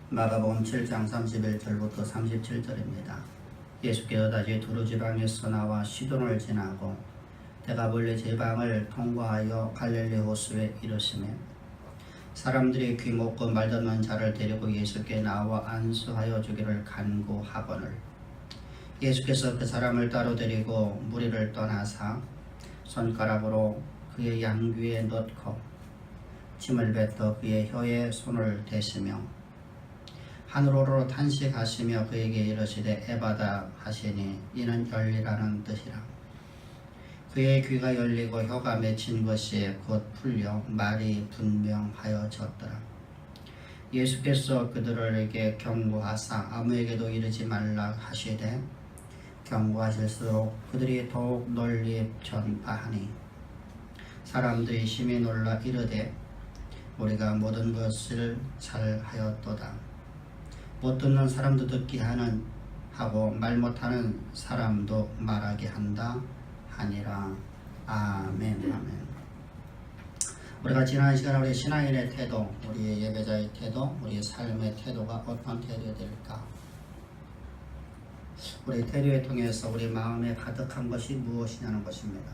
마가복음 7장 31절부터 37절입니다. 예수께서 다시 두루 지방에서 나와 시돈을 지나고 데가볼리 지방을 통과하여 갈릴리 호수에 이르시매 사람들이 귀 먹고 말 듣는 자를 데리고 예수께 나와 안수하여 주기를 간구하거늘 예수께서 그 사람을 따로 데리고 무리를 떠나사 손가락으로 그의 양귀에 넣고 침을 뱉어 그의 혀에 손을 대시며 하늘으로 탄식하시며 그에게 이르시되 에바다 하시니 이는 열리라는 뜻이라. 그의 귀가 열리고 혀가 맺힌 것이 곧 풀려 말이 분명하여졌더라. 예수께서 그들에게 경고하사 아무에게도 이르지 말라 하시되 경고하실수록 그들이 더욱 널리 전파하니 사람들이 심히 놀라 이르되 우리가 모든 것을 잘하였도다. 못 듣는 사람도 듣게 하고 말 못하는 사람도 말하게 한다 하니라. 아멘. 아멘. 우리가 지난 시간에 우리 신앙인의 태도, 우리 예배자의 태도, 우리 삶의 태도가 어떤 태도가 될까? 우리 태도에 통해서 우리 마음에 가득한 것이 무엇이냐는 것입니다.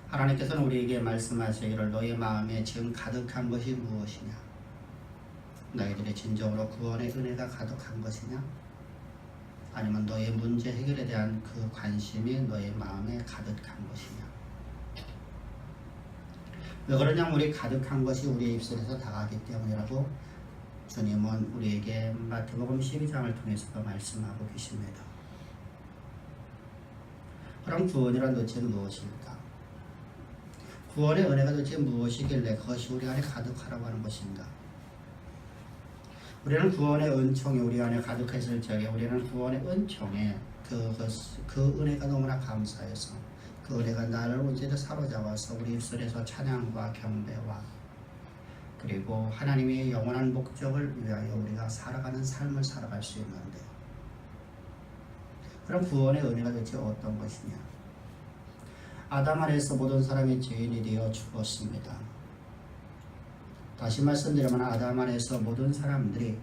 하나님께서는 우리에게 말씀하시기를 너의 마음에 지금 가득한 것이 무엇이냐? 너희들이 진정으로 구원의 은혜가 가득한 것이냐? 아니면 너의 문제 해결에 대한 그 관심이 너의 마음에 가득한 것이냐? 왜 그러냐면 우리 가득한 것이 우리의 입술에서 나가기 때문이라고 주님은 우리에게 마태복음 12장을 통해서도 말씀하고 계십니다. 그럼 구원이란 도대체 무엇일까? 구원의 은혜가 도대체 무엇이길래 그것이 우리 안에 가득하라고 하는 것인가? 우리는 구원의 은총이 우리 안에 가득했을 적에 우리는 구원의 은총에 그 은혜가 너무나 감사해서 그 은혜가 나를 언제든 사로잡아서 우리 입술에서 찬양과 경배와 그리고 하나님의 영원한 목적을 위하여 우리가 살아가는 삶을 살아갈 수 있는데 그럼 구원의 은혜가 도대체 어떤 것이냐? 아담 안에서 모든 사람이 죄인이 되어 죽었습니다. 다시 말씀드리면 아담 안에서 모든 사람들이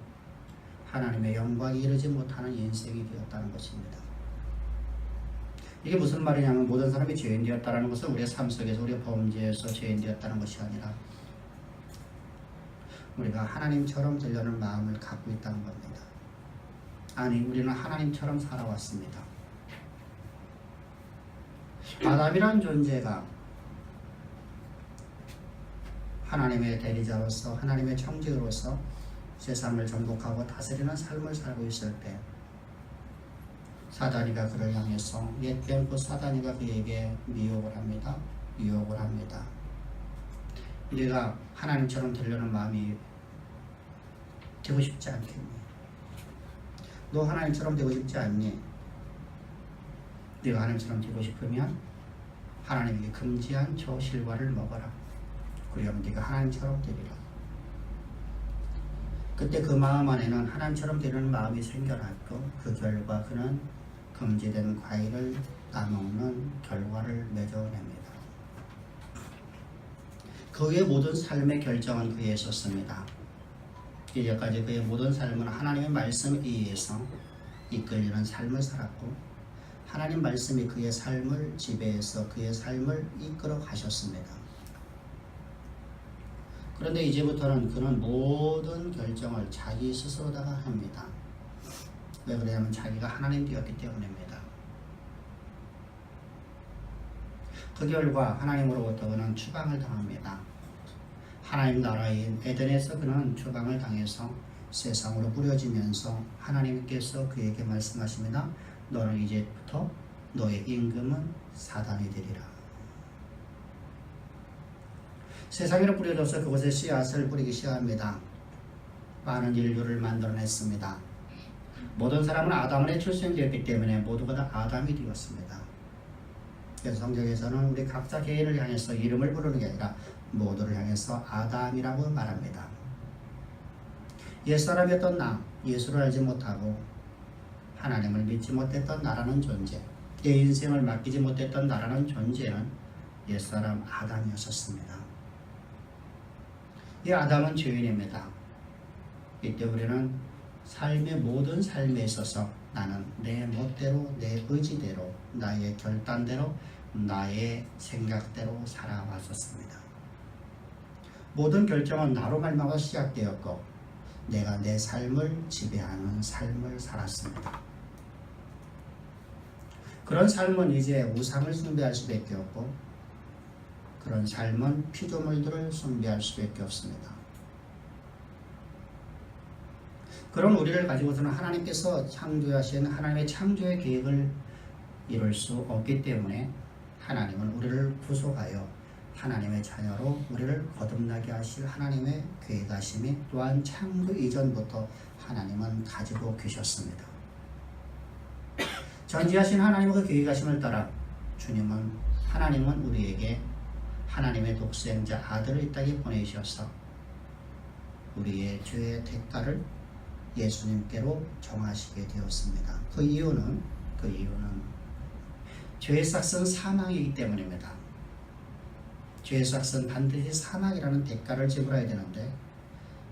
하나님의 영광에 이르지 못하는 인생이 되었다는 것입니다. 이게 무슨 말이냐면 모든 사람이 죄인 되었다는 것은 우리의 삶 속에서 우리의 범죄에서 죄인 되었다는 것이 아니라 우리가 하나님처럼 되려는 마음을 갖고 있다는 겁니다. 아니, 우리는 하나님처럼 살아왔습니다. 아담이란 존재가 하나님의 대리자로서 하나님의 청지로서 세상을 정복하고 다스리는 삶을 살고 있을 때 사단이가 그를 향해서 옛뱀고 사단이가 그에게 미혹을 합니다. 우리가 하나님처럼 되려는 마음이 되고 싶지 않겠니? 너 하나님처럼 되고 싶지 않니? 네가 하나님처럼 되고 싶으면 하나님이 금지한 저 실과를 먹어라. 그러면 네가 하나님처럼 되리라. 그때 그 마음 안에는 하나님처럼 되려는 마음이 생겨났고 그 결과 그는 금지된 과일을 따먹는 결과를 맺어냅니다. 그의 모든 삶의 결정은 그에 있었습니다. 이제까지 그의 모든 삶은 하나님의 말씀에 의해서 이끌리는 삶을 살았고 하나님 말씀이 그의 삶을 지배해서 그의 삶을 이끌어 가셨습니다. 그런데 이제부터는 그는 모든 결정을 자기 스스로다가 합니다. 왜 그러냐면 자기가 하나님 되었기 때문입니다. 그 결과 하나님으로부터 그는 추방을 당합니다. 하나님 나라인 에덴에서 그는 추방을 당해서 세상으로 뿌려지면서 하나님께서 그에게 말씀하십니다. 너는 이제부터 너의 임금은 사단이 되리라. 세상으로 뿌려져서 그곳에 씨앗을 뿌리기 시작합니다. 많은 인류를 만들어냈습니다. 모든 사람은 아담의 출생되었기 때문에 모두가 다 아담이 되었습니다. 그래서 성경에서는 우리 각자 개인을 향해서 이름을 부르는 게 아니라 모두를 향해서 아담이라고 말합니다. 옛사람이었던 나, 예수를 알지 못하고 하나님을 믿지 못했던 나라는 존재, 내 인생을 맡기지 못했던 나라는 존재는 옛사람 아담이었었습니다. 이 아담은 죄인입니다. 이때 우리는 삶의 모든 삶에 있어서 나는 내 멋대로, 내 의지대로, 나의 결단대로, 나의 생각대로 살아왔었습니다. 모든 결정은 나로 말미암아 시작되었고 내가 내 삶을 지배하는 삶을 살았습니다. 그런 삶은 이제 우상을 숭배할 수밖에 없고 그런 삶은 피조물들을 숭배할 수밖에 없습니다. 그런 우리를 가지고서는 하나님께서 창조하신 하나님의 창조의 계획을 이룰 수 없기 때문에 하나님은 우리를 구속하여 하나님의 자녀로 우리를 거듭나게 하실 하나님의 계획하심이 또한 창조 이전부터 하나님은 가지고 계셨습니다. 전지하신 하나님의 그 계획하심을 따라 하나님은 우리에게 하나님의 독생자 아들을 이 땅에 보내주셔서 우리의 죄의 대가를 예수님께로 정하시게 되었습니다. 그 이유는 죄의 삭은 사망이기 때문입니다. 죄의 삭은 반드시 사망이라는 대가를 지불해야 되는데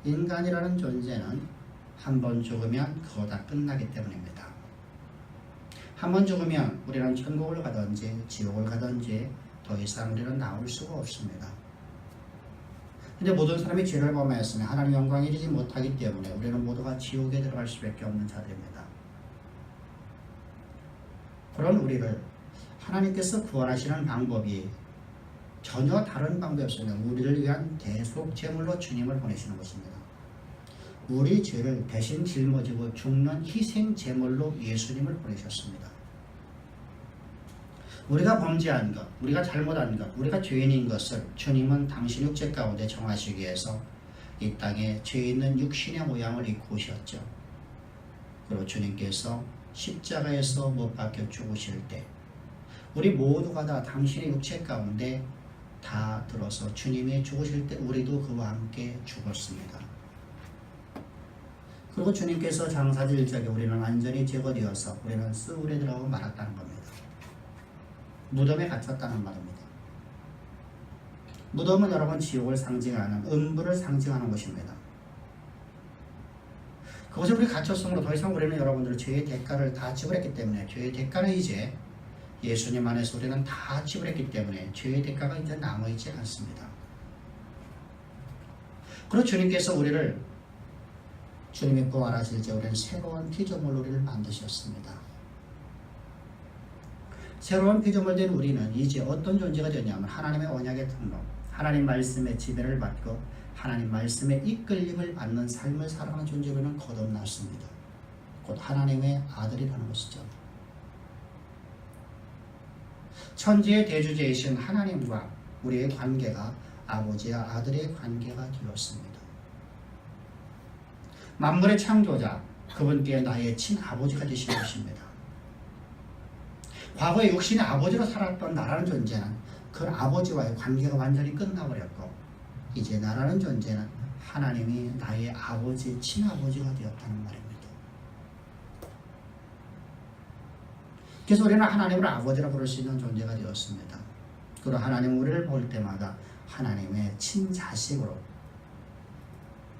인간이라는 존재는 한 번 죽으면 그거 다 끝나기 때문입니다. 한 번 죽으면 우리는 천국을 가든지 지옥을 가든지 더 이상 우리는 나올 수가 없습니다. 근데 모든 사람이 죄를 범하였으면 하나님 영광에 이르지 못하기 때문에 우리는 모두가 지옥에 들어갈 수밖에 없는 자들입니다. 그런 우리를 하나님께서 구원하시는 방법이 전혀 다른 방법이 없습니다. 우리를 위한 대속 제물로 주님을 보내시는 것입니다. 우리 죄를 대신 짊어지고 죽는 희생 제물로 예수님을 보내셨습니다. 우리가 범죄한 것, 우리가 잘못한 것, 우리가 죄인인 것을 주님은 당신 육체 가운데 정하시기 위해서 이 땅에 죄 있는 육신의 모양을 입고 오셨죠. 그리고 주님께서 십자가에서 못 박혀 죽으실 때 우리 모두가 다 당신의 육체 가운데 다 들어서 주님이 죽으실 때 우리도 그와 함께 죽었습니다. 그리고 주님께서 장사질적에 우리는 완전히 제거되어서 우리는 습울에 들어가고 말았다는 겁니다. 무덤에 갇혔다는 말입니다. 무덤은 여러분 지옥을 상징하는 음부를 상징하는 것입니다. 그것을 우리 갇혔으므로 더 이상 우리는 여러분들 죄의 대가를 다 지불했기 때문에 죄의 대가는 이제 예수님 안에서 우리는 다 지불했기 때문에 죄의 대가가 이제 남아있지 않습니다. 그리고 주님께서 주님이 부활하실 때 우리는 새로운 피조물로 우리를 만드셨습니다. 새로운 피조물 된 우리는 이제 어떤 존재가 되냐면 하나님의 언약의 통로, 하나님 말씀의 지배를 받고 하나님 말씀의 이끌림을 받는 삶을 살아가는 존재로는 거듭났습니다. 곧 하나님의 아들이라는 것이죠. 천지의 대주제이신 하나님과 우리의 관계가 아버지와 아들의 관계가 되었습니다. 만물의 창조자, 그분께 나의 친아버지가 되신 것입니다. 과거에 육신의 아버지로 살았던 나라는 존재는 그 아버지와의 관계가 완전히 끝나버렸고 이제 나라는 존재는 하나님이 나의 아버지, 친아버지가 되었다는 말입니다. 그래서 우리는 하나님을 아버지라 부를 수 있는 존재가 되었습니다. 그리고 하나님 우리를 볼 때마다 하나님의 친자식으로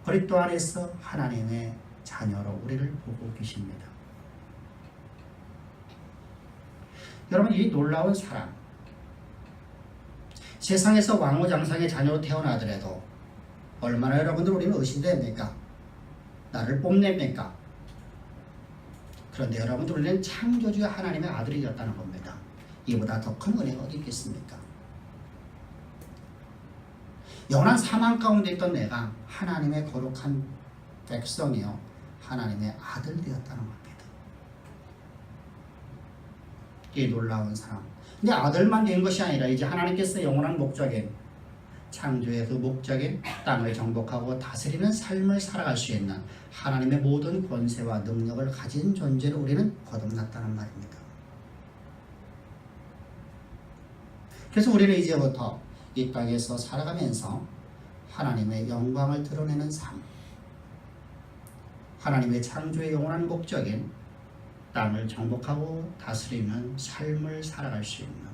그리스도 안에서 하나님의 자녀로 우리를 보고 계십니다. 여러분 이 놀라운 사랑, 세상에서 왕후장상의 자녀로 태어나더라도 얼마나 여러분들 우리는 의심됩니까? 나를 뽐냅니까? 그런데 여러분들 우리는 창조주의 하나님의 아들이 되었다는 겁니다. 이보다 더 큰 은혜가 어디 있겠습니까? 영원한 사망 가운데 있던 내가 하나님의 거룩한 백성이요 하나님의 아들 되었다는 겁니다. 이 놀라운 사랑. 근데 아들만 된 것이 아니라 이제 하나님께서 영원한 목적인 창조의 그 목적인 땅을 정복하고 다스리는 삶을 살아갈 수 있는 하나님의 모든 권세와 능력을 가진 존재로 우리는 거듭났다는 말입니다. 그래서 우리는 이제부터 이 땅에서 살아가면서 하나님의 영광을 드러내는 삶, 하나님의 창조의 영원한 목적인 땅을 정복하고 다스리는 삶을 살아갈 수 있는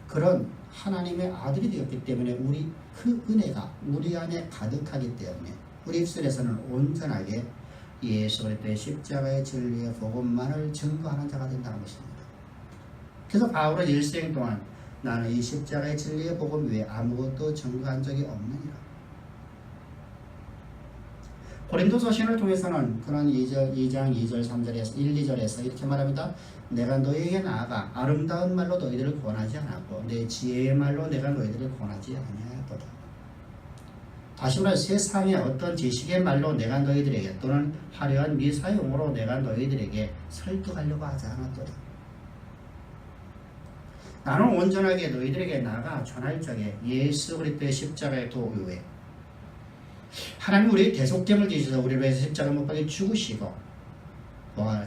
그런 하나님의 아들이 되었기 때문에 우리 그 은혜가 우리 안에 가득하기 때문에 우리 입술에서는 온전하게 예수 그리스도의 십자가의 진리의 복음만을 증거하는 자가 된다는 것입니다. 그래서 바울은 일생 동안 나는 이 십자가의 진리의 복음 외에 아무것도 증거한 적이 없느니라. 고린도서신을 통해서는 그런 2장 2절 3절에서 1, 2절에서 이렇게 말합니다. 내가 너희에게 나아가 아름다운 말로 너희들을 권하지 않았고 내 지혜의 말로 내가 너희들을 권하지 아니하였도다. 다시 말해 세상의 어떤 지식의 말로 내가 너희들에게 또는 화려한 미사용으로 내가 너희들에게 설득하려고 하지 않았도다. 나는 온전하게 너희들에게 나아가 전할 적에 예수 그리스도의 십자가의 도유에 하나님 우리의 대속됨을 지셔서 우리를 위해서 십자가 못 박에 죽으시고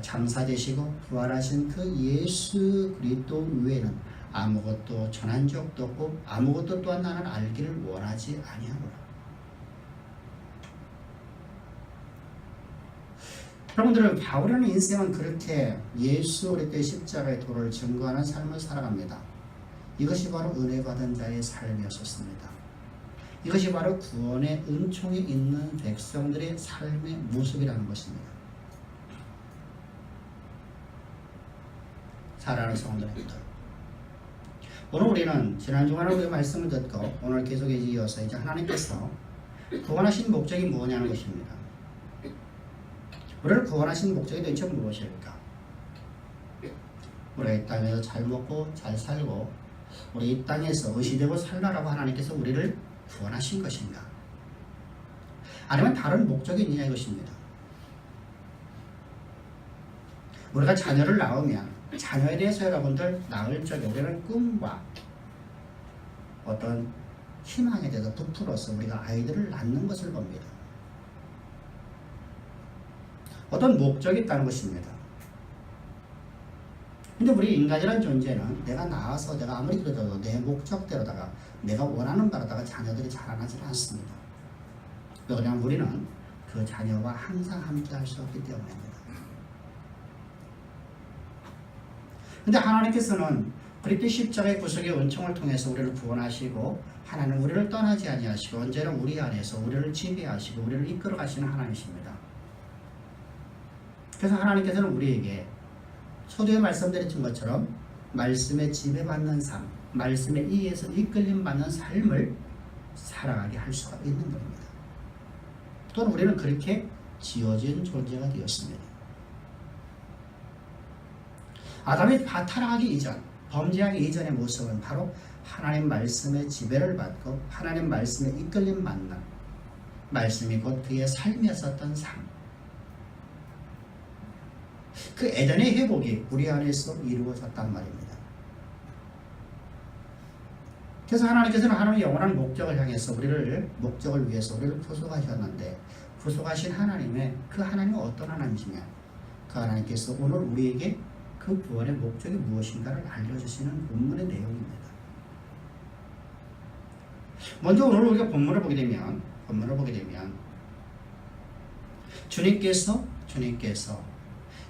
장사되시고 부활하신 그 예수 그리스도 외에는 아무것도 전한 적도 없고 아무것도 또한 나는 알기를 원하지 아니하노라. 여러분들은 바울이라는 인생은 그렇게 예수 그리스도의 십자가의 도를 증거하는 삶을 살아갑니다. 이것이 바로 은혜 받은 자의 삶이었습니다. 이것이 바로 구원의 은총에 있는 백성들의 삶의 모습이라는 것입니다. 사랑하는 성도님들, 오늘 우리는 지난 주간에 우리가 말씀을 듣고 오늘 계속 이어서 이제 하나님께서 구원하신 목적이 뭐냐는 것입니다. 우리를 구원하신 목적이 도대체 무엇일까? 우리가 이 땅에서 잘 먹고 잘 살고 우리 이 땅에서 의시되고 살라라고 하나님께서 우리를 구원하신 것인가? 아니면 다른 목적이 있느냐 이것입니다. 우리가 자녀를 낳으면 자녀에 대해서 여러분들 낳을 적에 우리는 꿈과 어떤 희망에 대해서 부풀어서 우리가 아이들을 낳는 것을 봅니다. 어떤 목적이 있다는 것입니다. 근데 우리 인간이라는 존재는 내가 나와서 내가 아무리 그래도 내 목적대로다가 내가 원하는 바로다가 자녀들이 자라나지 않습니다. 왜냐하면 우리는 그 자녀와 항상 함께 할 수 없기 때문입니다. 근데 하나님께서는 그리스도 십자가의 구속의 은총을 통해서 우리를 구원하시고 하나님 우리를 떠나지 아니하시고 언제나 우리 안에서 우리를 지배하시고 우리를 이끌어 가시는 하나님이십니다. 그래서 하나님께서는 우리에게 초대에 말씀드렸던 것처럼 말씀에 지배받는 삶, 말씀에 의해서 이끌림 받는 삶을 살아가게 할 수가 있는 겁니다. 또는 우리는 그렇게 지어진 존재가 되었습니다. 아담이 타락하기 이전, 범죄하기 이전의 모습은 바로 하나님 말씀의 지배를 받고 하나님 말씀에 이끌림 받는 말씀이 곧 그의 삶이었었던 삶. 그 에덴의 회복이 우리 안에서 이루어졌단 말입니다. 그래서 하나님께서는 하나님의 영원한 목적을 향해서 목적을 위해서 우리를 구속하셨는데 구속하신 하나님의 그 하나님은 어떤 하나님이시냐? 그 하나님께서 오늘 우리에게 그 구원의 목적이 무엇인가를 알려주시는 본문의 내용입니다. 먼저 오늘 우리가 본문을 보게 되면 주님께서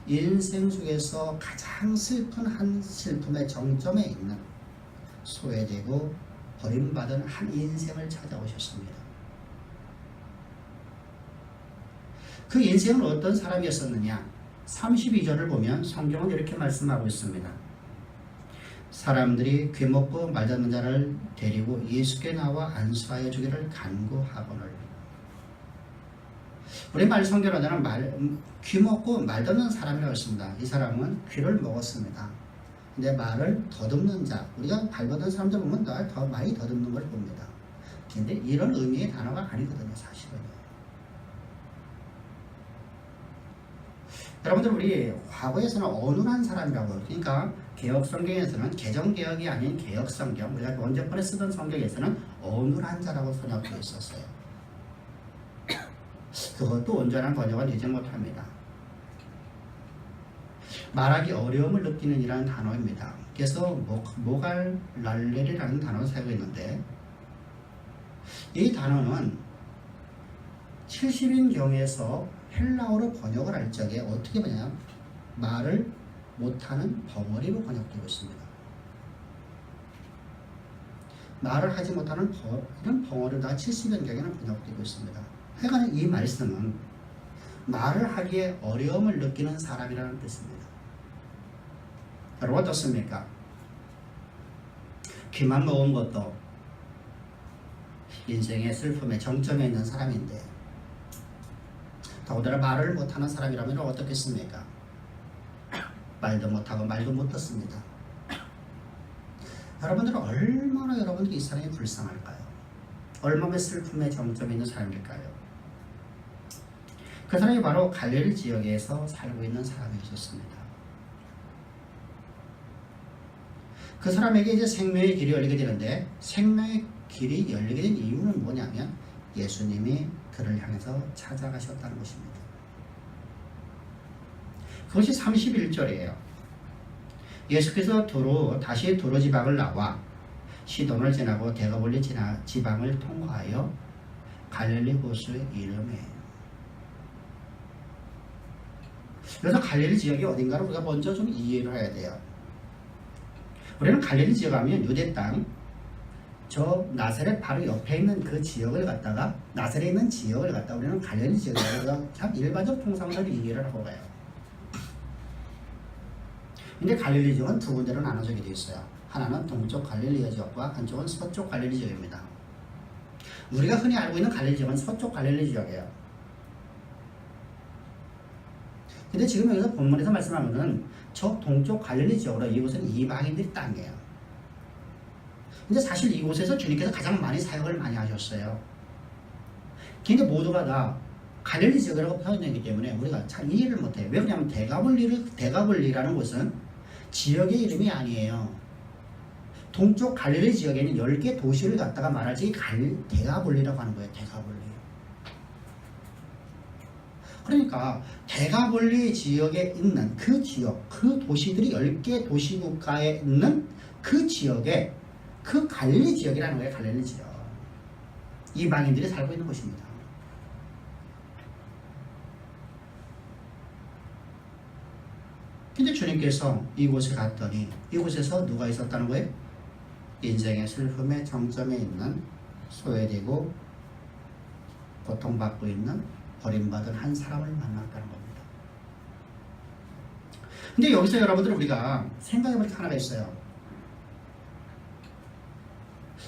인생 속에서 가장 슬픈 한 슬픔의 정점에 있는 소외되고 버림받은 한 인생을 찾아오셨습니다. 그 인생은 어떤 사람이었었느냐? 32절을 보면 성경은 이렇게 말씀하고 있습니다. 사람들이 귀먹고 말듣는 자를 데리고 예수께 나와 안수하여 주기를 간구하거늘. 우리 말 성경에는 귀먹고 말듣는 사람이라고 했습니다. 이 사람은 귀를 먹었습니다. 근데 말을 더듬는 자, 우리가 발버둥 사람들 보면 더 많이 더듬는 걸 봅니다. 근데 이런 의미의 단어가 아니거든요, 사실은요. 여러분들 우리 과거에서는 어눌한 사람이라고, 그러니까 개혁 성경에서는 개정개혁이 아닌 개혁 성경, 우리가 원제판에 쓰던 성경에서는 어눌한 자라고 번역되어 있었어요. 그것도 온전한 번역은 되지 못합니다. 말하기 어려움을 느끼는 이라는 단어입니다. 그래서 모갈랄렐이라는 단어를 사용하고 있는데 이 단어는 70인경에서 헬라어로 번역을 할 적에 어떻게 보냐면 말을 못하는 벙어리로 번역되고 있습니다. 말을 하지 못하는 이런 벙어리로 다 70인경에는 번역되고 있습니다. 그러니까 이 말씀은 말을 하기에 어려움을 느끼는 사람이라는 뜻입니다. 여러분 어떻습니까? 귀만 먹은 것도 인생의 슬픔의 정점에 있는 사람인데 더군다나 말을 못하는 사람이라면 어떻겠습니까? 말도 못하고 말도 못 듣습니다. 여러분들은 얼마나 여러분들이 이 사람이 불쌍할까요? 얼마나 슬픔의 정점에 있는 사람일까요? 그 사람이 바로 갈릴리 지역에서 살고 있는 사람이었습니다. 그 사람에게 이제 생명의 길이 열리게 되는데 생명의 길이 열리게 된 이유는 뭐냐면 예수님이 그를 향해서 찾아가셨다는 것입니다. 그것이 31절이에요. 예수께서 다시 두로 지방을 나와 시돈을 지나고 데가볼리 지방을 통과하여 갈릴리 호수에 이르매. 그래서 갈릴리 지역이 어딘가를 우리가 먼저 좀 이해를 해야 돼요. 우리는 갈릴리 지역 하면 유대 땅, 저 나사렛 바로 옆에 있는 그 지역을 갖다가 나사렛에 있는 지역을 갖다가 우리는 갈릴리 지역이라고 참 일반적 통상으로 이해를 하고 가요. 근데 갈릴리 지역은 두 군데로 나눠지게 되어 있어요. 하나는 동쪽 갈릴리 지역과 한쪽은 서쪽 갈릴리 지역입니다. 우리가 흔히 알고 있는 갈릴리 지역은 서쪽 갈릴리 지역이에요. 근데 지금 여기서 본문에서 말씀하면은 저 동쪽 갈릴리 지역으로 이곳은 이방인들의 땅이에요. 근데 사실 이곳에서 주님께서 가장 많이 사역을 많이 하셨어요. 근데 모두가 다 갈릴리 지역이라고 표현되기 때문에 우리가 잘 이해를 못해요. 왜 그러냐면 데가볼리라는 곳은 지역의 이름이 아니에요. 동쪽 갈릴리 지역에는 10개 도시를 갖다가 말하지 데가볼리라고 하는 거예요. 데가볼리. 그러니까 데가볼리 지역에 있는 그 지역, 그 도시들이 10개 도시 국가에 있는 그 지역에 그 갈릴리 지역이라는 거예요. 갈릴리 지역. 이방인들이 살고 있는 곳입니다. 근데 주님께서 이곳에 갔더니 이곳에서 누가 있었다는 거예요? 인생의 슬픔의 정점에 있는 소외되고 고통받고 있는 버림받은 한 사람을 만났다는 겁니다. 근데 여기서 여러분들 우리가 생각해볼 게 하나가 있어요.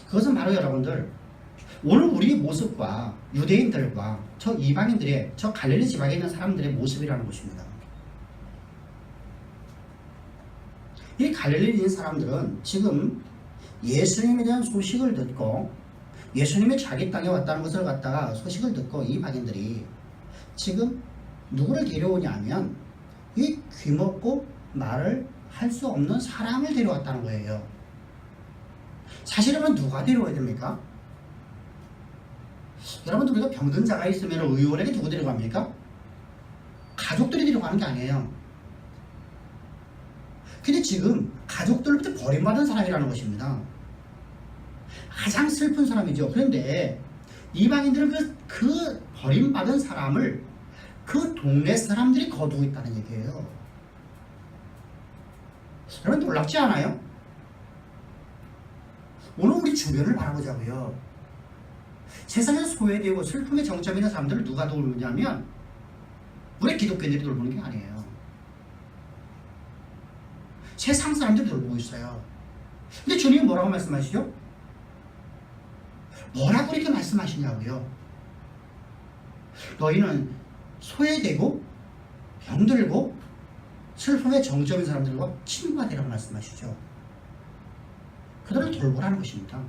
그것은 바로 여러분들 오늘 우리 모습과 유대인들과 저 이방인들의 저 갈릴리 지방에 있는 사람들의 모습이라는 것입니다. 이 갈릴리에 있는 사람들은 지금 예수님에 대한 소식을 듣고 예수님이 자기 땅에 왔다는 것을 갖다가 소식을 듣고 이방인들이 지금 누구를 데려오냐면 이 귀먹고 말을 할 수 없는 사람을 데려왔다는 거예요. 사실은 누가 데려와야 됩니까? 여러분들 우리가 병든 자가 있으면 의원에게 누구 데려갑니까? 가족들이 데려가는 게 아니에요. 근데 지금 가족들로부터 버림받은 사람이라는 것입니다. 가장 슬픈 사람이죠. 그런데 이방인들은 그 버림받은 사람을 그 동네 사람들이 거두고 있다는 얘기예요. 여러분 놀랍지 않아요? 오늘 우리 주변을 바라보자고요. 세상에서 소외되고 슬픔의 정점에 있는 사람들을 누가 돌보냐면 우리 기독교인들이 돌보는 게 아니에요. 세상 사람들이 돌보고 있어요. 근데 주님이 뭐라고 말씀하시죠? 뭐라고 이렇게 말씀하시냐고요? 너희는 소외되고 병들고 슬픔의 정점인 사람들과 친구가 되라고 말씀하시죠. 그들을 돌보라는 것입니다.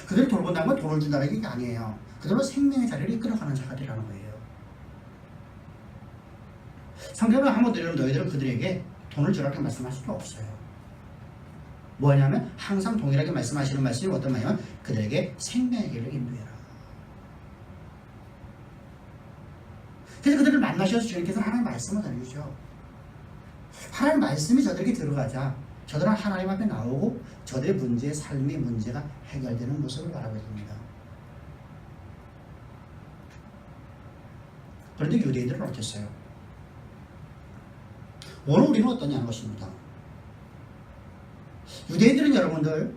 그들을 돌본다는 건 돈을 준다는 게 아니에요. 그들로 생명의 자리를 이끌어가는 자가 되라는 거예요. 성경을 한번 들으면 너희들은 그들에게 돈을 주라고 말씀할 수가 없어요. 뭐냐면 항상 동일하게 말씀하시는 말씀이 어떤 말이냐면 그들에게 생명의 길을 인도해라. 그래서 그들을 만나셔서 주님께서 하나님의 말씀을 전해주죠. 하나님의 말씀이 저들에게 들어가자 저들은 하나님 앞에 나오고 저들의 문제의 삶의 문제가 해결되는 모습을 바라보게 됩니다. 그런데 유대인들은 어땠어요? 오늘 우리는 어떠냐는 것입니다. 유대인들은 여러분들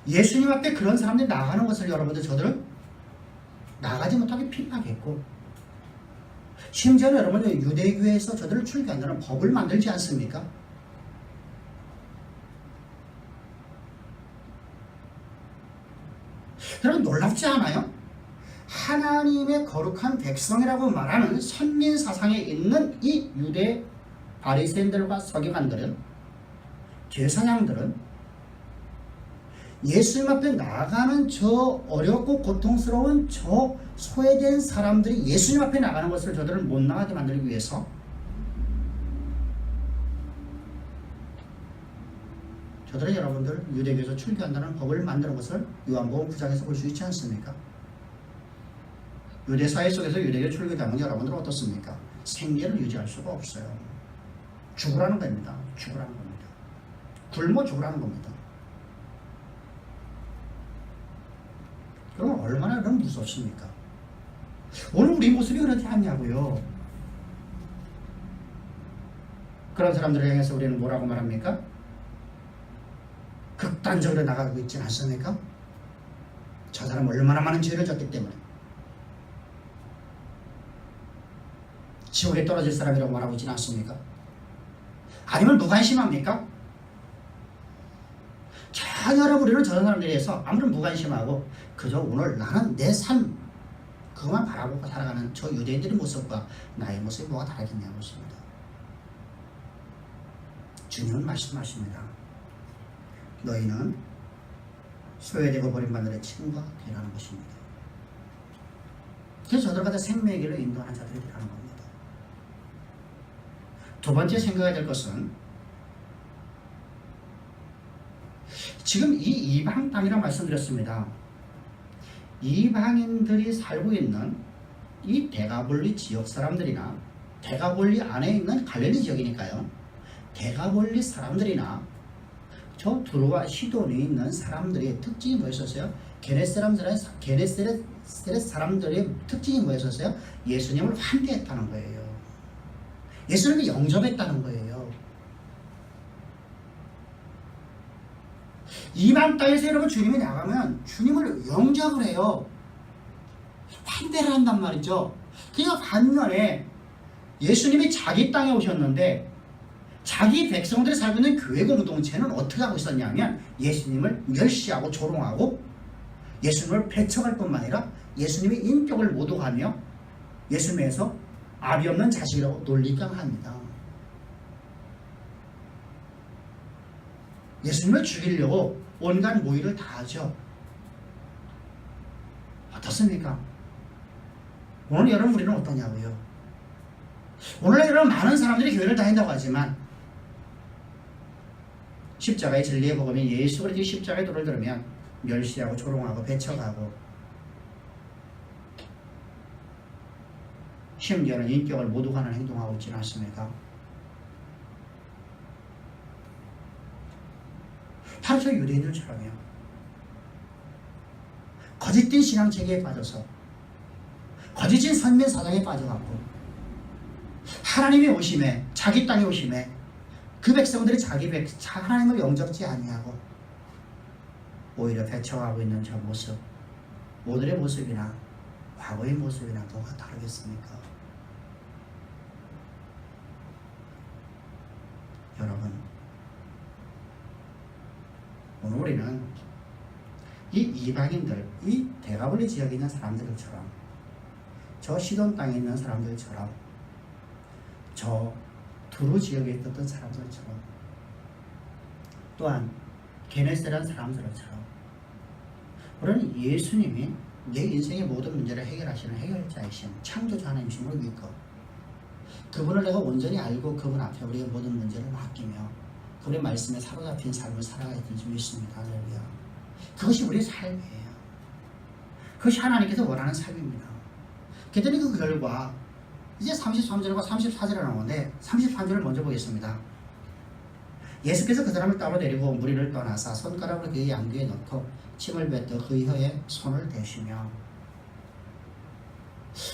예수님 앞에 그런 사람들이 나가는 것을 여러분들 저들은 나가지 못하게 핍박했고, 심지어는 여러분 유대교에서 저들을 출교한다는 법을 만들지 않습니까? 여러분 놀랍지 않아요? 하나님의 거룩한 백성이라고 말하는 선민 사상에 있는 이 유대 바리새인들과 서기관들은, 제사장들은 예수님 앞에 나가는 저 어렵고 고통스러운 저 소외된 사람들이 예수님 앞에 나가는 것을 저들을 못 나가게 만들기 위해서 저들은 여러분들 유대교에서 출교한다는 법을 만드는 것을 요한복음 9장에서 볼 수 있지 않습니까? 유대 사회 속에서 유대교 출교하면 여러분들은 어떻습니까? 생계를 유지할 수가 없어요. 죽으라는 겁니다. 죽으라는 겁니다. 굶어 죽으라는 겁니다. 그럼 얼마나 그럼 무섭습니까? 오늘 우리 모습이 그렇지 않냐고요. 그런 사람들을 향해서 우리는 뭐라고 말합니까? 극단적으로 나가고 있지 않습니까? 저 사람 얼마나 많은 죄를 졌기 때문에 지옥에 떨어질 사람이라고 말하고 있지 않습니까? 아니면 무관심합니까? 전혀 우리는 저런 사람들에 대해서 아무런 무관심하고 그저 오늘 나는 내 삶 그것만 바라보고 살아가는 저 유대인들의 모습과 나의 모습이 뭐가 다르겠냐고 했습니다. 주님은 말씀하십니다. 너희는 소외되고 버림받는 친구가 되라는 것입니다. 그래서 저들 같은 생명의 길로 인도하는 자들이 되라는 겁니다. 두 번째 생각해야 될 것은 지금 이 이방 땅이라고 말씀드렸습니다. 이방인들이 살고 있는 이 데가볼리 지역 사람들이나 데가볼리 안에 있는 갈릴리 지역이니까요. 데가볼리 사람들이나 저 두로와 시돈에 있는 사람들의 특징이 뭐였었어요? 게네사렛 사람들의 특징이 뭐였었어요? 예수님을 환대했다는 거예요. 예수님을 영접했다는 거예요. 이방 땅에서 여러분 주님이 나가면 주님을 영접을 해요. 환대를 한단 말이죠. 그러니까 반면에 예수님이 자기 땅에 오셨는데 자기 백성들이 살고 있는 교회 공동체는 어떻게 하고 있었냐면 예수님을 멸시하고 조롱하고 예수님을 배척할 뿐만 아니라 예수님의 인격을 모독하며 예수님에서 아비 없는 자식이라고 논리강합니다. 예수님을 죽이려고 온갖 모의를 다 하죠. 어떻습니까? 오늘 여러분 우리는 어떠냐고요? 오늘 여러분 많은 사람들이 교회를 다닌다고 하지만 십자가의 진리의 복음인 예수 그리스도의 십자가의 도를 들으면 멸시하고 조롱하고 배척하고 심지어는 인격을 모독하는 행동하고 있지는 않습니까? 바로 저 유대인들처럼요. 거짓된 신앙체계에 빠져서 거짓된 선민 사상에 빠져갖고 하나님이 오심에 자기 땅에 오심에 그 백성들이 하나님을 영접지 아니하고 오히려 배척하고 있는 저 모습, 오늘의 모습이나 과거의 모습이나 뭐가 다르겠습니까? 여러분, 오늘 우리는 이 이방인들, 이 데가볼리 지역에 있는 사람들처럼 저 시돈 땅에 있는 사람들처럼 저 두루 지역에 있었던 사람들처럼 또한 게네사렛 사람들처럼 우리는 예수님이 내 인생의 모든 문제를 해결하시는 해결자이신 창조자 하나님이심을 믿고 그분을 내가 온전히 알고 그분 앞에 우리의 모든 문제를 맡기며 그분의 말씀에 사로잡힌 삶을 살아가야 될지 믿습니다. 할렐루야. 그것이 우리의 삶이에요. 그것이 하나님께서 원하는 삶입니다. 그랬더니 그 결과 이제 33절과 34절에 나오는데 33절을 먼저 보겠습니다. 예수께서 그 사람을 따로 데리고 무리를 떠나사 손가락으로 그의 양귀에 넣고 침을 뱉어 그의 혀에 손을 대시며.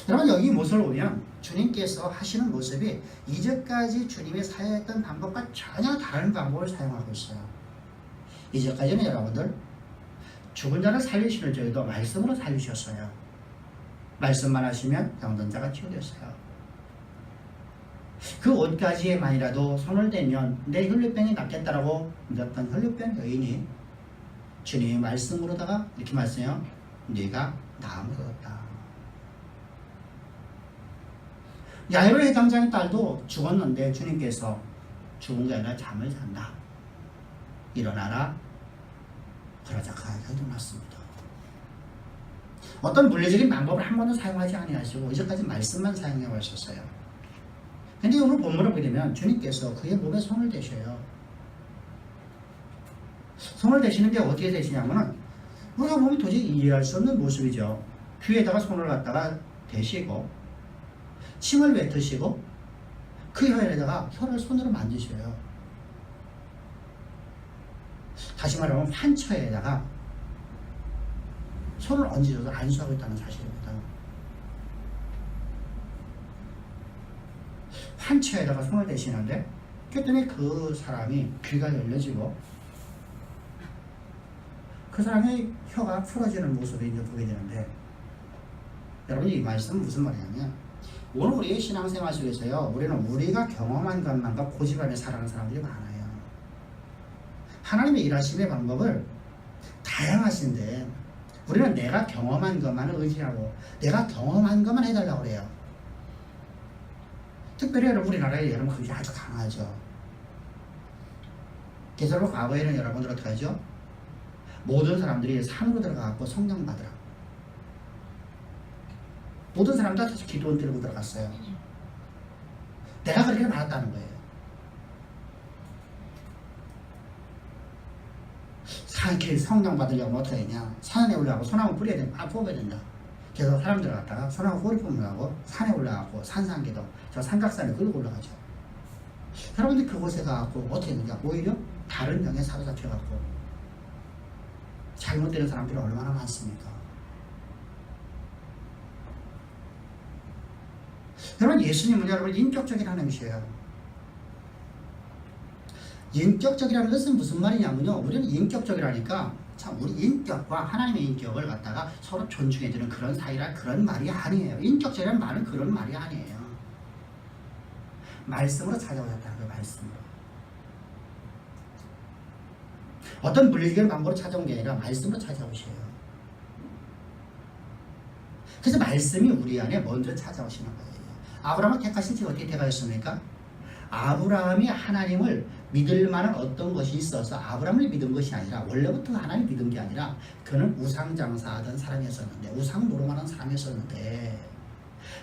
여러분 여기 모습을 보면 주님께서 하시는 모습이 이제까지 주님이 사용했던 방법과 전혀 다른 방법을 사용하고 있어요. 이제까지는 여러분들 죽은 자를 살리시는 저희도 말씀으로 살리셨어요. 말씀만 하시면 병든 자가 치유됐어요. 그 옷가지에만이라도 손을 대면 내 혈류병이 낫겠다라고 믿었던 혈류병 여인이 주님의 말씀으로다가 이렇게 말씀해요. 네가 나음을 얻었다. 야이로의 당장의 딸도 죽었는데 주님께서 죽은 게 아니라 잠을 잔다. 일어나라. 그러자 가게 일어났습니다. 어떤 물리적인 방법을 한 번도 사용하지 아니하시고 이제까지 말씀만 사용해 오셨어요. 근데 오늘 본문을 보게 되면 주님께서 그의 몸에 손을 대셔요. 손을 대시는 게 어떻게 되시냐면은 우리가 보면 도저히 이해할 수 없는 모습이죠. 귀에다가 손을 갖다가 대시고 침을 뱉으시고 그 혀에다가 혀를 손으로 만지셔요. 다시 말하면 환처에다가 손을 얹어서 안수하고 있다는 사실입니다. 환처에다가 손을 대시는데 그랬더니 그 사람이 귀가 열려지고 그 사람의 혀가 풀어지는 모습을 이제 보게 되는데, 여러분 이 말씀은 무슨 말이냐면 오늘 우리의 신앙생활 속에서요, 우리는 우리가 경험한 것만과 고집하며 살아가는 사람들이 많아요. 하나님의 일하심의 방법을 다양하신데 우리는 내가 경험한 것만을 의지하고 내가 경험한 것만 해달라고 그래요. 특별히 여러분 우리나라에 여러분 그게 아주 강하죠. 그래서 과거에는 여러분들 어떻게 하죠? 모든 사람들이 산으로 들어가고 성령 받으라. 모든 사람들 다 기도원 들고 들어갔어요. 내가 그렇게 말했다는 거예요. 산길 성령 받으려면 어떻게 했냐? 산에 올라가고 소나무 뿌려야 된다. 뽑아야 된다. 그래서 사람들 갔다가 소나무 꼬리 뽑으려고 산에 올라가고 산상기도 저 삼각산에 끌고 올라가죠. 여러분들 그곳에 가고 어떻게 했느냐? 오히려 다른 영에 사로잡혀갖고 잘못되는 사람들이 얼마나 많습니까? 여러분 예수님은 여러분 인격적인 하나님이셔요. 인격적이라는 것은 무슨 말이냐면요, 우리는 인격적이라니까 참 우리 인격과 하나님의 인격을 갖다가 서로 존중해주는 그런 사이라 그런 말이 아니에요. 인격적이라는 말은 그런 말이 아니에요. 말씀으로 찾아오셨다는 거예요. 말씀으로. 어떤 물리적인 방법으로 찾아온 게 아니라 말씀으로 찾아오셔요. 그래서 말씀이 우리 안에 먼저 찾아오시는 거예요. 아브라함을 택하신 지 어떻게 택하였습니까? 아브라함이 하나님을 믿을 만한 어떤 것이 있어서 아브라함을 믿은 것이 아니라, 원래부터 하나님 믿은 게 아니라 그는 우상장사하던 사람이었었는데, 우상 노름하는 사람이었었는데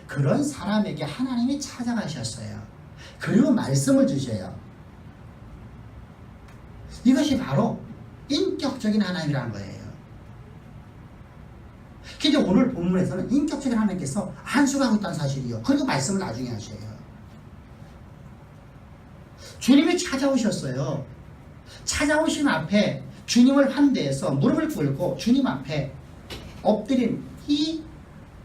그런 사람에게 하나님이 찾아가셨어요. 그리고 말씀을 주셔요. 이것이 바로 인격적인 하나님이라는 거예요. 근데 오늘 본문에서는 인격적인 하나님께서 안수하고 있다는 사실이요. 그리고 말씀을 나중에 하셔요. 주님이 찾아오셨어요. 찾아오신 앞에 주님을 환대해서 무릎을 꿇고 주님 앞에 엎드린 이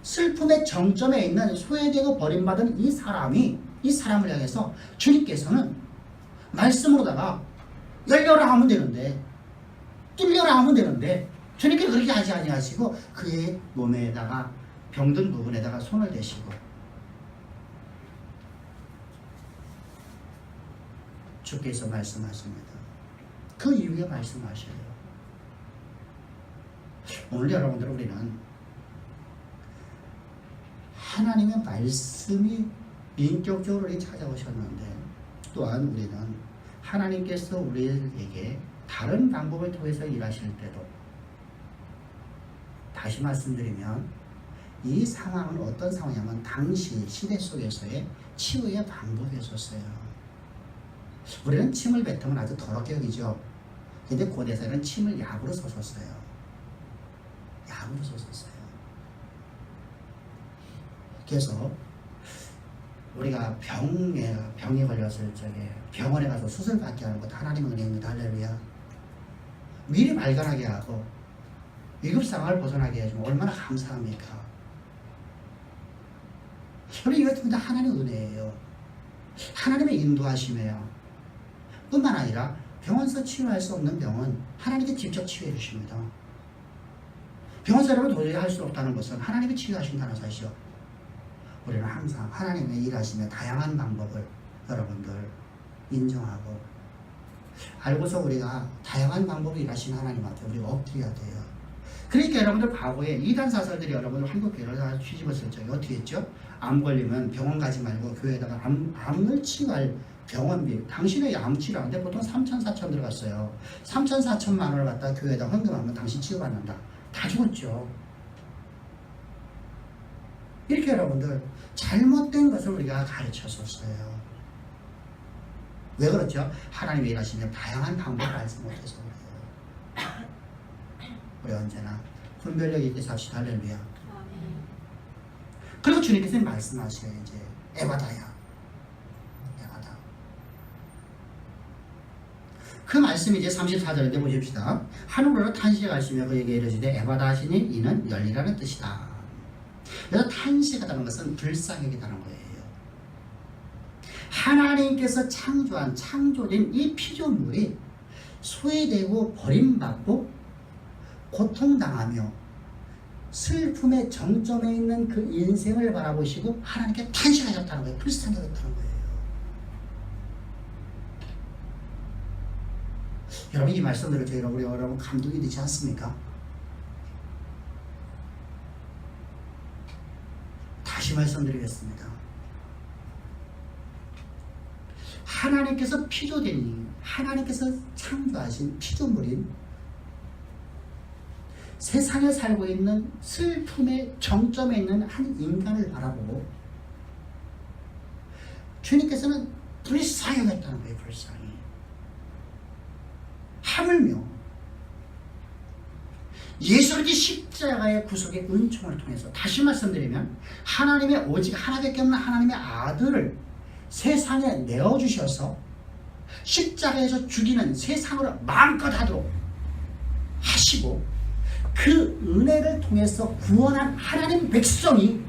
슬픔의 정점에 있는 소외되고 버림받은 이 사람을 향해서 주님께서는 말씀으로다가 열려라 하면 되는데, 뚫려라 하면 되는데 주님께서 그렇게 하지 아니하시고 그의 몸에다가 병든 부분에다가 손을 대시고 주께서 말씀하십니다. 그 이후에 말씀하셔요. 오늘 여러분들 우리는 하나님의 말씀이 인격적으로 우리 찾아오셨는데, 또한 우리는 하나님께서 우리에게 다른 방법을 통해서 일하실 때도, 다시 말씀드리면 이 상황은 어떤 상황이냐면 당시 시대 속에서의 치유의 방법이었어요. 우리는 침을 뱉으면 아주 더럽게 여기죠. 근데 고대에서는 침을 약으로 썼었어요. 약으로 썼었어요. 그래서 우리가 병에 걸렸을 적에 병원에 가서 수술받게 하는 것도 하나님의 은혜입니다. 할렐루야. 미리 발견하게 하고 위급 상황을 벗어나게 해주면 얼마나 감사합니까? 저는 이것도 하나님의 은혜예요. 하나님의 인도하심이에요. 뿐만 아니라 병원에서 치유할 수 없는 병은 하나님께 직접 치유해 주십니다. 병원 사람은 도저히 할 수 없다는 것은 하나님이 치유하신다는 사실이죠. 우리는 항상 하나님의 일하시며 다양한 방법을 여러분들 인정하고 알고서 우리가 다양한 방법으로 일하시는 하나님 앞에 우리가 엎드려야 돼요. 그러니까 여러분들 과거에 이단 사설들이 여러분들 한국 교회를 다 뒤집었을 적에 어떻게 했죠? 암 걸리면 병원 가지 말고 교회에다가 암을 치유할 병원비, 당신의 암 치료하는데 보통 3천, 4천 들어갔어요. 3천, 4천만 원을 갖다 교회에다 헌금하면 당신 치유받는다. 다 죽었죠. 이렇게 여러분들 잘못된 것을 우리가 가르쳐줬어요. 왜 그렇죠? 하나님이 일하시면 다양한 방법을 알지 못해서 그래요. 우리 언제나 분별력 있게 삽시다. 할렐루야. 그리고 주님께서 말씀하셔요. 이제 에바다야. 에바다. 그 말씀이 이제 34절인데 보십시다. 하늘으로 탄식하시며 그에게 이르시되 에바다 하시니 이는 열리라는 뜻이다. 그래서 탄식하다는 것은 불쌍하다는 거예요. 하나님께서 창조한 창조된 이 피조물이 소외되고 버림받고 고통당하며 슬픔의 정점에 있는 그 인생을 바라보시고 하나님께 탄식하셨다는 거예요. 불쌍하셨다는 거예요. 여러분 이 말씀들을 저희 여러분 감동이 되지 않습니까? 다시 말씀드리겠습니다. 하나님께서 피조된 하나님께서 창조하신 피조물인 세상에 살고 있는 슬픔의 정점에 있는 한 인간을 바라보고 주님께서는 불쌍하겠다는 거예요. 불쌍히. 하물며 예수 그리스도의 십자가의 구속의 은총을 통해서 다시 말씀드리면 하나님의 오직 하나밖에 없는 하나님의 아들을 세상에 내어주셔서 십자가에서 죽이는 세상으로 마음껏 하도록 하시고 그 은혜를 통해서 구원한 하나님 백성이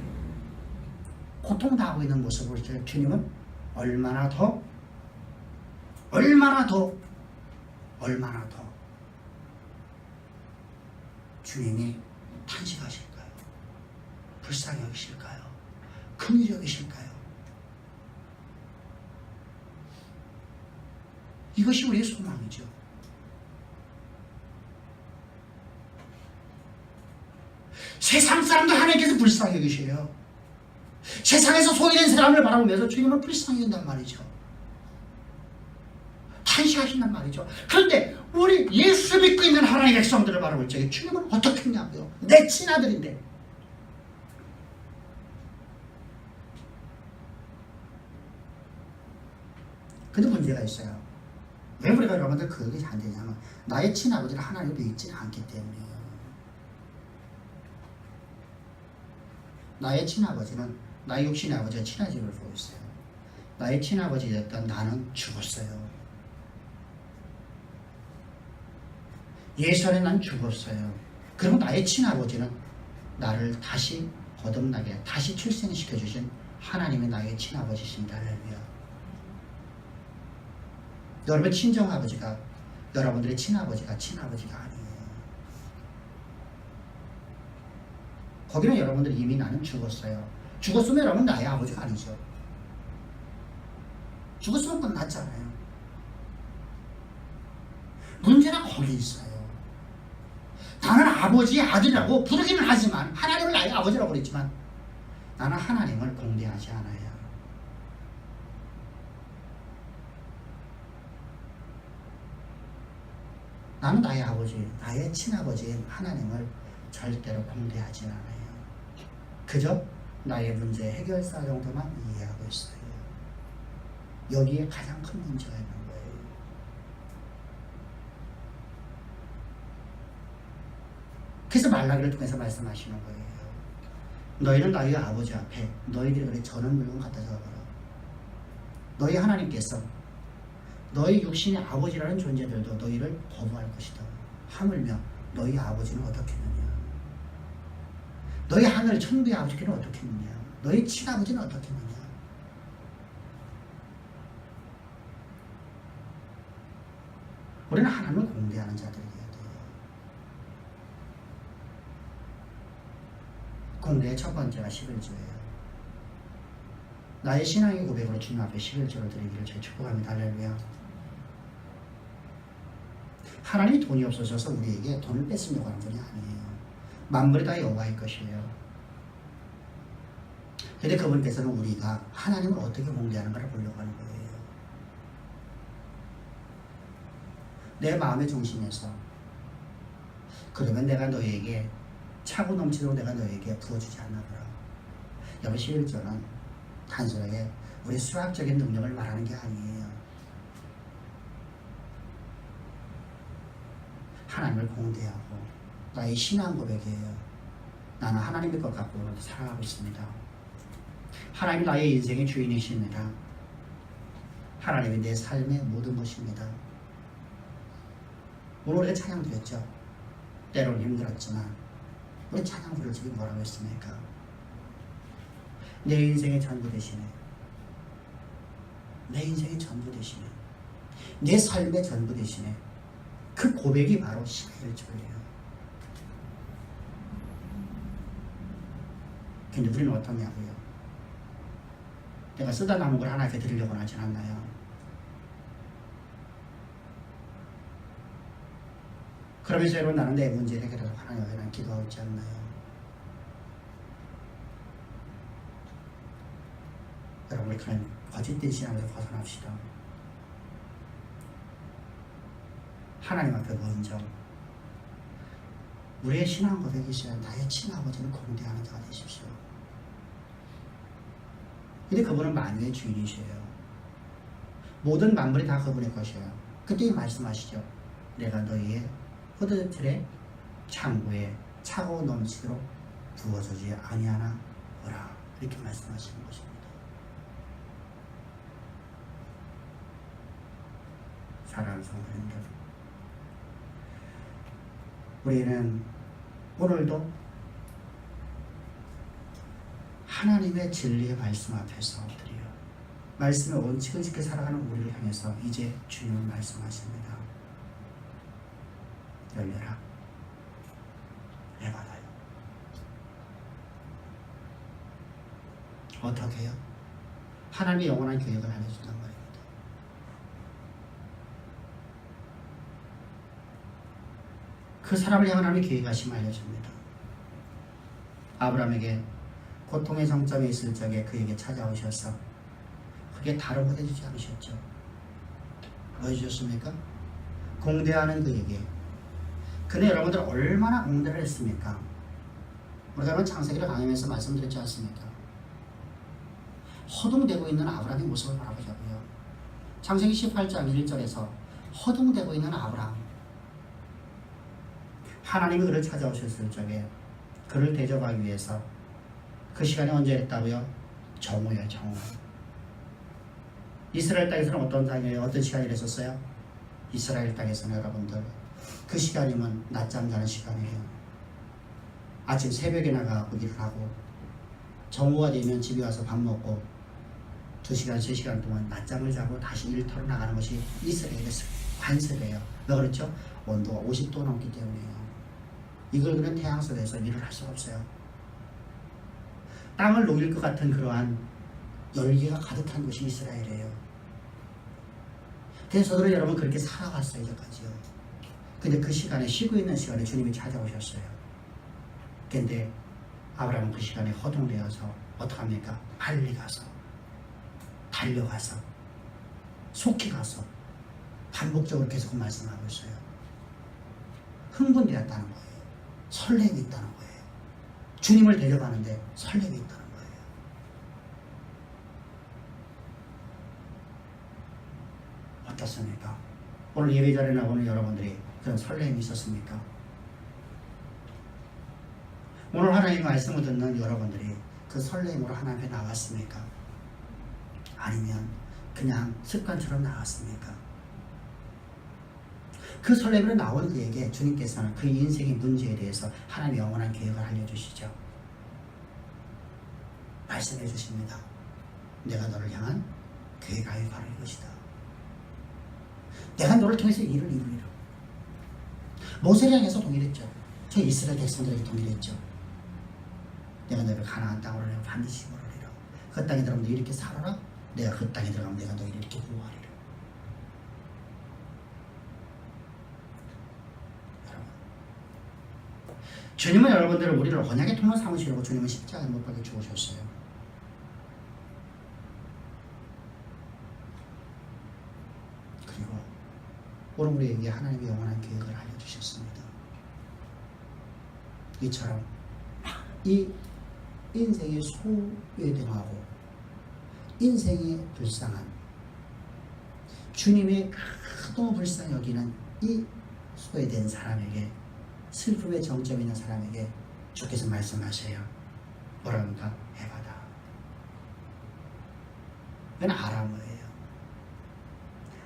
고통당하고 있는 모습을 주님은 얼마나 더 주님이 탄식하실까요? 불쌍히 여기실까요? 긍휼히 여기실까요? 이것이 우리의 소망이죠. 세상 사람도 하나님께서 불쌍히 여기셔요. 세상에서 소외된 사람을 바라보면서 주님은 불쌍히 여긴단 말이죠. 탄식하신단 말이죠. 그런데 우리 예수 믿고 있는 하나님의 백성들을 바라볼 적에 주님은 어떻게 했냐고요. 내 친아들인데. 근데 문제가 있어요. 왜 우리가 여러분들 그게 안 되냐면 나의 친아버지를 하나님을 믿지는 않기 때문이에요. 나의 친아버지는 나의 육신의 아버지가 친아집을 보고 있어요. 나의 친아버지였던 나는 죽었어요. 예수 안에 난 죽었어요. 그러면 나의 친아버지는 나를 다시 거듭나게 다시 출생시켜 주신 하나님이 나의 친아버지십니다. 할렐루야. 여러분 친정아버지가 여러분들의 친아버지가 아니에요. 거기는 여러분들이 이미 나는 죽었어요. 죽었으면 여러분 나의 아버지가 아니죠. 죽었으면 끝났잖아요. 문제는 거기 있어요. 나는 아버지의 아들이라고 부르기는 하지만 하나님을 나의 아버지라고 그랬지만 나는 하나님을 공개하지 않아요. 나는 나의 아버지, 나의 친아버지인 하나님을 절대로 공개하지 않아요. 그저 나의 문제 해결사 정도만 이해하고 있어요. 여기에 가장 큰 문제가 있는 거예요. 그래서 말라기를 통해서 말씀하시는 거예요. 너희는 너희 아버지 앞에 너희들이 그래 저런 물건 갖다 적어라. 너희 하나님께서 너희 육신의 아버지라는 존재들도 너희를 거부할 것이다. 하물며 너희 아버지는 어떻겠느냐. 너희 하늘 천국의 아버지는 어떻겠느냐. 너희 친아버지는 어떻겠느냐. 우리는 하나님을 공개하는 자들이어야 돼요. 공대의 첫 번째가 11조예요. 나의 신앙의 고백으로 주님 앞에 11조를 드리기를 제 축복합니다. 할렐루야. 하나님이 돈이 없어져서 우리에게 돈을 뺏으려고 하는 분이 아니에요. 만물이 다 여호와의 것이에요. 근데 그분께서는 우리가 하나님을 어떻게 공개하는가를 보려고 하는 거예요. 내 마음의 중심에서 그러면 내가 너에게 차고 넘치도록 내가 너에게 부어주지 않나 보라. 여러분 11조는 단순하게 우리 수학적인 능력을 말하는 게 아니에요. 하나님을 공개하고 나의 신앙 고백이에요. 나는 하나님의 것 갖고 살아가고 있습니다. 하나님이 나의 인생의 주인이십니다. 하나님이 내 삶의 모든 것입니다. 오늘 우리가 찬양 드렸죠. 때로는 힘들었지만 우리 찬양 부를 적에 뭐라고 했습니까? 내 인생의 전부 되시네. 내 인생의 전부 되시네. 내 삶의 전부 되시네. 그 고백이 바로 11조예요. 근데 우리는 어떠냐고요? 내가 쓰다 남은 걸 하나님께 드리려고 하지 않나요? 그러면서 여러분 나는 내 문제를 해결하고 하나님께 난 기도하고 있지 않나요? 여러분 그런 거짓된 신앙에서 벗어납시다. 하나님 앞에 먼저 우리의 신앙 고백이시여 나의 친아버지를 공개하는 자가 되십시오. 근데 그분은 만유의 주인이셔요. 모든 만물이 다 그분의 것이에요. 그때 말씀하시죠. 내가 너희의 포도틀의 창고에 차고 넘치도록 부어주지 아니하나 보라. 이렇게 말씀하시는 것입니다. 사랑하는 성도님들, 우리는 오늘도 하나님의 진리의 말씀 앞에서 드려 말씀의 원칙을 지켜 살아가는 우리를 향해서 이제 주님은 말씀하십니다. 열려라. 내 받아요. 어떻게 해요? 하나님의 영원한 계획을 알려준단 말입니다. 그 사람을 향한 하나님의 계획하심을 알려줍니다. 아브라함에게 고통의 정점에 있을 적에 그에게 찾아오셔서 그게 다른 것 해주지 않으셨죠. 뭐 해주셨습니까? 공대하는 그에게. 근데 여러분들 얼마나 공대를 했습니까? 우리가 여러분 창세기를 강의하면서 말씀드렸지 않습니까? 허둥대고 있는 아브라함의 모습을 바라보자고요. 창세기 18장 1절에서 허둥대고 있는 아브라함. 하나님이 그를 찾아오셨을 적에 그를 대접하기 위해서 그 시간이 언제 했다고요? 정오예요, 정오. 이스라엘 땅에서는 어떤 땅이에요? 어떤 시간이 됐었어요? 이스라엘 땅에서는 여러분들 그 시간이면 낮잠 자는 시간이에요. 아침 새벽에 나가고 일을 하고 정오가 되면 집에 와서 밥 먹고 2시간, 3시간 동안 낮잠을 자고 다시 일터로 나가는 것이 이스라엘의 관습이에요. 왜 그렇죠? 온도가 50도 넘기 때문에요. 이걸 그냥 태양 속에서 일을 할 수 없어요. 땅을 녹일 것 같은 그러한 열기가 가득한 곳이 이스라엘이에요. 그래서 저들은 여러분 그렇게 살아갔어요, 이제까지요. 근데 그 시간에 쉬고 있는 시간에 주님이 찾아오셨어요. 근데 아브라함은 그 시간에 허둥대어서 어떡합니까? 빨리 가서 달려가서 속히 가서 반복적으로 계속 말씀하고 있어요. 흥분되었다는 거예요. 설렘이 있다는 거예요. 주님을 데려가는데 설렘이 있다는 거예요. 어떻습니까? 오늘 예배 자리에 나오는 여러분들이 그런 설렘이 있었습니까? 오늘 하나님의 말씀을 듣는 여러분들이 그 설렘으로 하나님 앞에 나갔습니까? 아니면 그냥 습관처럼 나갔습니까? 그 설렘으로 나온 그에게 주님께서는 그 인생의 문제에 대해서 하나님의 영원한 계획을 알려주시죠. 말씀해 주십니다. 내가 너를 향한 계획하여 바로 이것이다. 내가 너를 통해서 일을 이루리라. 모세를 향해서 동일했죠. 저 이스라엘 백성들에게 동일했죠. 내가 너를 가나안 땅으로 내가 반드시 걸으리라. 그 땅에 들어가면 너 이렇게 살아라. 내가 그 땅에 들어가면 내가 너를 이렇게 보호하리라. 주님은 여러분들을 우리를 언약의 통로 삼으시려고 주님은 십자가에 못 박혀 죽으셨어요. 그리고 오늘 우리에게 하나님의 영원한 계획을 알려주셨습니다. 이처럼 이 인생의 소외당하고 인생이 불쌍한 주님의 크도 불쌍히 여기는 이 소외된 사람에게 슬픔의 정점이 있는 사람에게 주께서 말씀하셔요. 뭐랍니까? 해바다. 이건 아람어예요.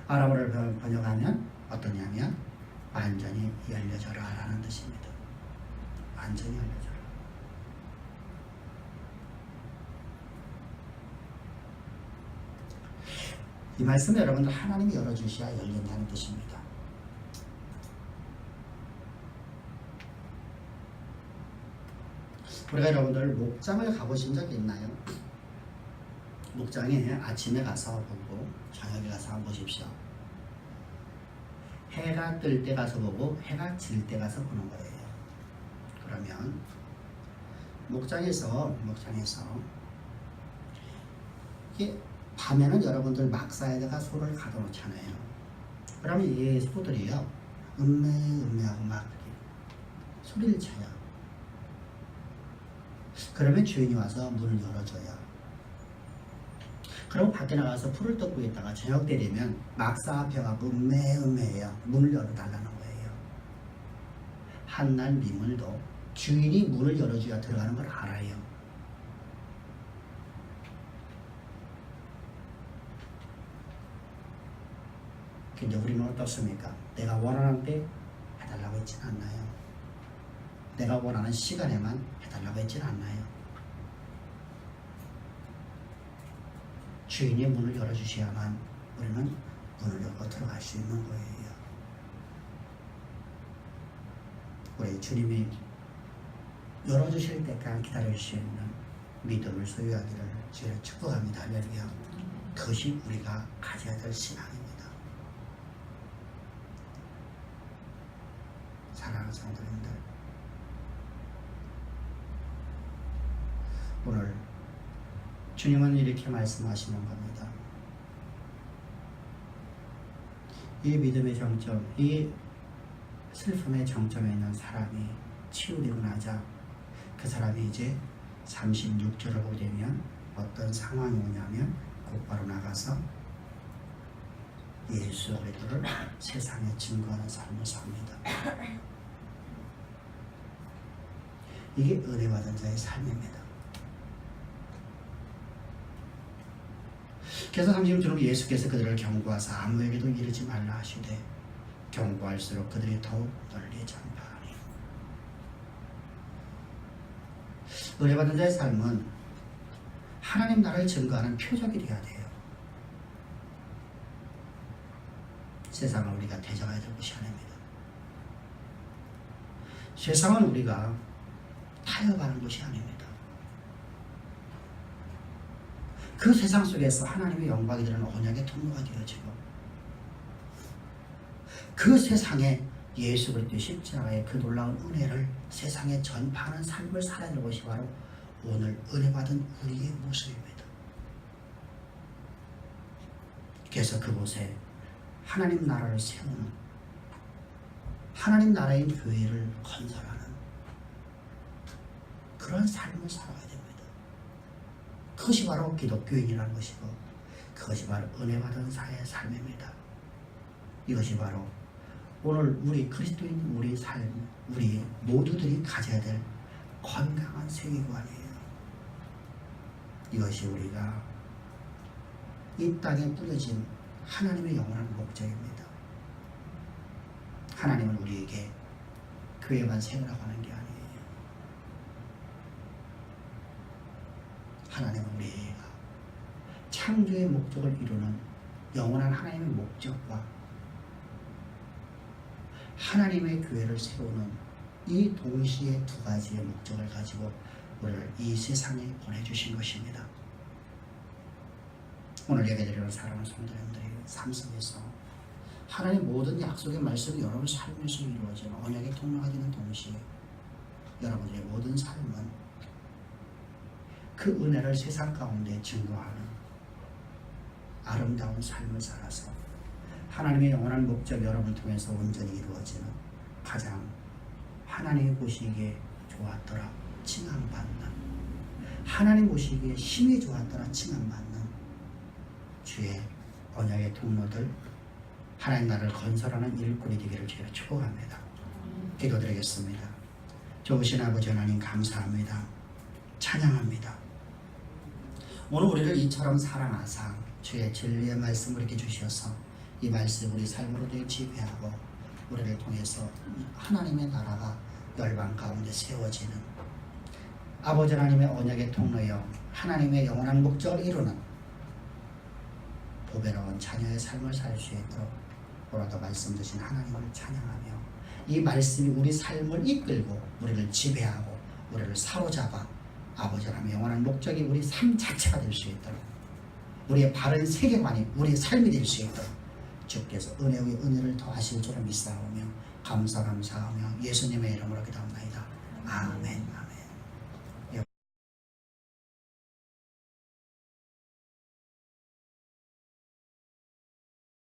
아람어를 번역하면 어떠냐면 완전히 열려져라 라는 뜻입니다. 완전히 열려져라. 이 말씀은 여러분들 하나님이 열어주셔야 열린다는 뜻입니다. 우리가 여러분들 목장을 가보신 적이 있나요? 목장에 아침에 가서 보고 저녁에 가서 한번 보십시오. 해가 뜰 때 가서 보고 해가 질 때 가서 보는 거예요. 그러면 목장에서 이게 밤에는 여러분들 막사에다가 소를 가둬놓잖아요. 그러면 이 소들이요 음매하고 막 소리를 쳐요. 그러면 주인이 와서 문을 열어줘요. 그리고 밖에 나가서 풀을 뜯고 있다가 저녁 때 되면 막사 앞에 가고 음매해요. 문을 열어달라는 거예요. 한날 미물도 주인이 문을 열어줘야 들어가는 걸 알아요. 근데 우리는 어떻습니까? 내가 원하는 때 해달라고 했진 않나요? 내가 원하는 시간에만 해달라고 했진 않나요? 주인이 문을 열어주셔야만 우리는 문을 열고 들어갈 수 있는 거예요. 우리 주님이 열어주실 때까지 기다릴 수 있는 믿음을 소유하기를 주를 축복합니다. 할렐루야. 그것이 우리가 가져야 될 신앙입니다. 사랑하는 성도님들, 오늘 주님은 이렇게 말씀하시는 겁니다. 이 믿음의 정점, 이 슬픔의 정점에 있는 사람이 치유되고 나자 그 사람이 이제 36절을 보게 되면 어떤 상황이 오냐면 곧바로 나가서 예수 그리스도를 세상에 증거하는 삶을 삽니다. 이게 은혜받은 자의 삶입니다. 그래서 36절은 예수께서 그들을 경고하사 아무에게도 이르지 말라 하시되 경고할수록 그들이 더욱 널리 전파하니. 은혜받은 자의 삶은 하나님 나라를 증거하는 표적이 되어야 돼요. 세상을 우리가 대적해야 될 것이 아닙니다. 세상은 우리가 타협하는 것이 아닙니다. 그 세상 속에서 하나님의 영광이 드러나는 언약의 통로가 되어지고 그 세상에 예수 그리스도의 십자가의 그 놀라운 은혜를 세상에 전파하는 삶을 살아야 될 것이 바로 오늘 은혜받은 우리의 모습입니다. 그래서 그곳에 하나님 나라를 세우는 하나님 나라의 교회를 건설하는 그런 삶을 살아가야 됩니다. 그것이 바로 기독교인이라는 것이고 그것이 바로 은혜받은 자의 삶입니다. 이것이 바로 오늘 우리 그리스도인 우리 삶, 우리 모두들이 가져야 될 건강한 세계관이에요. 이것이 우리가 이 땅에 뿌려진 하나님의 영원한 목적입니다. 하나님은 우리에게 교회만 세우라고 하는 게 아니에요. 하나님은 우리가 창조의 목적을 이루는 영원한 하나님의 목적과 하나님의 교회를 세우는 이 동시에 두 가지의 목적을 가지고 우리를 이 세상에 보내주신 것입니다. 오늘 예배드리는 사랑하는 성도님들의 삶 속에서 하나님 모든 약속의 말씀이 여러분 삶에서 이루어지는 언약의 통로가 되는 동시에 여러분들의 모든 삶은 그 은혜를 세상 가운데 증거하는 아름다운 삶을 살아서 하나님의 영원한 목적 여러분 통해서 온전히 이루어지는 가장 하나님이 보시기에 좋았더라 칭함받는, 하나님 보시기에 힘이 좋았더라 칭함받는 주의 언약의 통로들, 하나님 나라를 건설하는 일꾼이 되기를 주여 축복합니다. 기도드리겠습니다. 좋으신 아버지 하나님 감사합니다. 찬양합니다. 오늘 우리를 이처럼 사랑하사 주의 진리의 말씀을 이렇게 주셔서 이 말씀 우리 삶으로 지배하고 우리를 통해서 하나님의 나라가 열방 가운데 세워지는 아버지 하나님의 언약의 통로여 하나님의 영원한 목적을 이루는 보배로운 자녀의 삶을 살 수 있도록 오늘도 말씀 주신 하나님을 찬양하며 이 말씀이 우리 삶을 이끌고 우리를 지배하고 우리를 사로잡아 아버지 하나님의 영원한 목적이 우리 삶 자체가 될 수 있도록 우리의 바른 세계관이 우리의 삶이 될 수 있도록 주께서 은혜 위에 은혜를 더하실 줄을 믿사오며 감사하며 예수님의 이름으로 기도합니다. 아멘.